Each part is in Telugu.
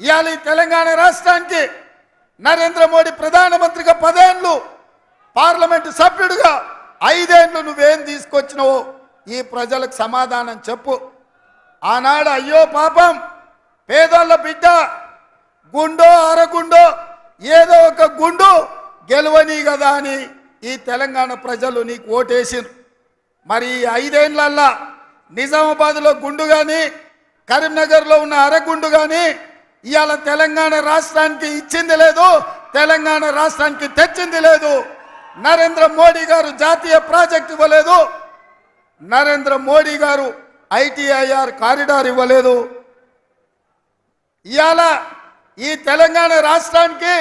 ఇవాళ ఈ తెలంగాణ రాష్ట్రానికి నరేంద్ర మోడీ ప్రధానమంత్రిగా 10 ఏళ్ళు, పార్లమెంటు సభ్యుడిగా 5 ఏళ్ళు నువ్వేం తీసుకొచ్చినావో ఈ ప్రజలకు సమాధానం చెప్పు. ఆనాడు అయ్యో పాపం పేదోళ్ళ బిడ్డ గుండో అరగుండో ఏదో ఒక గుండు గెలవని కదా అని ఈ తెలంగాణ ప్రజలు నీకు ఓటేసిరు. మరి 5 ఏళ్లల్లా నిజామాబాద్లో గుండు కానీ కరీంనగర్లో ఉన్న అరగుండు కానీ ఇవాళ తెలంగాణ రాష్ట్రానికి ఇచ్చింది లేదు, తెలంగాణ రాష్ట్రానికి తెచ్చింది లేదు. నరేంద్ర మోడీ గారు జాతీయ ప్రాజెక్ట్ ఇవ్వలేదు, నరేంద్ర మోడీ గారు ITIR కారిడార్ ఇవ్వలేదు. ఇవాళ ఈ తెలంగాణ రాష్ట్రానికి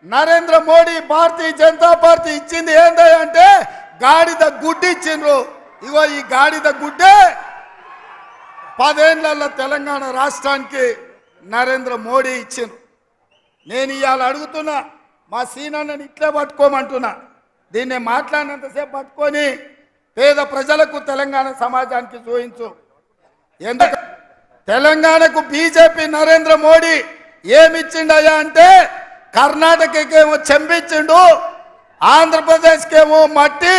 నరేంద్ర మోడీ భారతీయ జనతా పార్టీ ఇచ్చింది ఏంటంటే గాడిద గుడ్డి ఇచ్చిండ్రు. ఇగో ఈ గాడిద గుడ్డే 10 ఏళ్ల తెలంగాణ రాష్ట్రానికి నరేంద్ర మోడీ ఇచ్చిండ్రు. నేను ఇవాళ అడుగుతున్నా, మా సీనన్నని ఇట్లే పట్టుకోమంటున్నా, దీన్ని మాట్లాడినంతసేపు పట్టుకొని పేద ప్రజలకు తెలంగాణ సమాజానికి చూయించు. ఎందుకు తెలంగాణకు బీజేపీ నరేంద్ర మోడీ ఏమిచ్చిండయా అంటే కర్ణాటకకేమో చెంబిచ్చిండు, ఆంధ్రప్రదేశ్కేమో మట్టి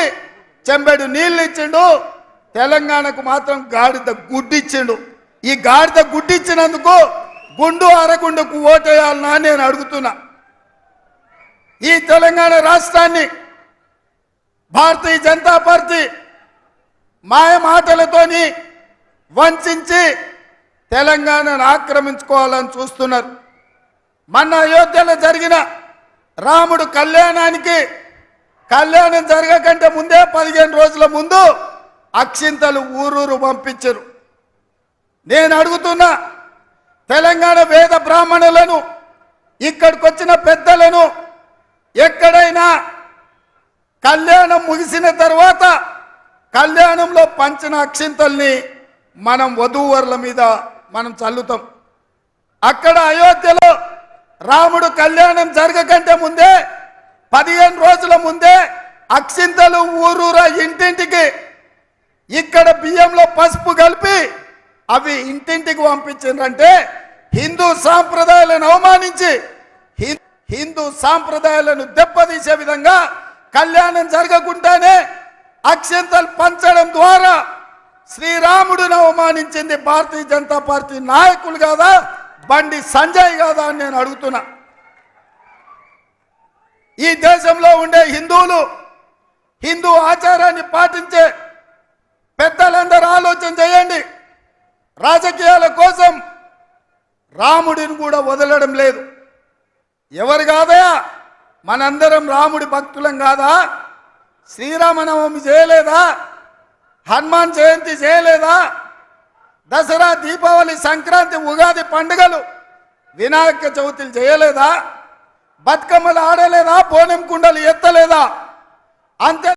చెంబెడు నీళ్ళు ఇచ్చిండు, తెలంగాణకు మాత్రం గాడిద గుడ్డిచ్చిండు. ఈ గాడిద గుడ్డిచ్చినందుకు గుండు అరగుండుకు ఓటేయాలనా నేను అడుగుతున్నా. ఈ తెలంగాణ రాష్ట్రాన్ని భారతీయ జనతా పార్టీ మాయ మాటలతోని వంచి తెలంగాణను ఆక్రమించుకోవాలని చూస్తున్నారు. మొన్న అయోధ్యలో జరిగిన రాముడు కళ్యాణానికి కళ్యాణం జరగకంటే ముందే 15 రోజుల ముందు అక్షింతలు ఊరూరు పంపించరు. నేను అడుగుతున్నా, తెలంగాణ వేద బ్రాహ్మణులను ఇక్కడికి వచ్చిన పెద్దలను ఎక్కడైనా కళ్యాణం ముగిసిన తర్వాత కళ్యాణంలో పంచిన అక్షింతల్ని మనం వధూవరుల మీద మనం చల్లుతాం. అక్కడ అయోధ్యలో రాముడు కళ్యాణం జరగకంటే ముందే 15 రోజుల ముందే అక్షింతలు ఊరూరా ఇంటింటికి ఇక్కడ బియ్యంలో పసుపు కలిపి అవి ఇంటింటికి పంపించిందంటే హిందూ సాంప్రదాయాలను అవమానించి హిందూ సాంప్రదాయాలను దెబ్బతీసే విధంగా కళ్యాణం జరగకుండానే అక్షింతలు పంచడం ద్వారా శ్రీరాముడిని అవమానించింది భారతీయ జనతా పార్టీ నాయకులు కాదా, బండి సంజయ్ కాదా అని నేను అడుగుతున్నా. ఈ దేశంలో ఉండే హిందువులు హిందూ ఆచారాన్ని పాటించే పెద్దలందరూ ఆలోచన చేయండి. రాజకీయాల కోసం రాముడిని కూడా వదలడం లేదు. ఎవరు కాదయా, మనందరం రాముడి భక్తులం కాదా? శ్రీరామనవమి చేయలేదా? హనుమాన్ జయంతి చేయలేదా? దసరా, దీపావళి, సంక్రాంతి, ఉగాది పండుగలు, వినాయక చవితులు చేయలేదా? బతుకమ్మలు ఆడలేదా? బోనం కుండలు ఎత్తలేదా? అంతే.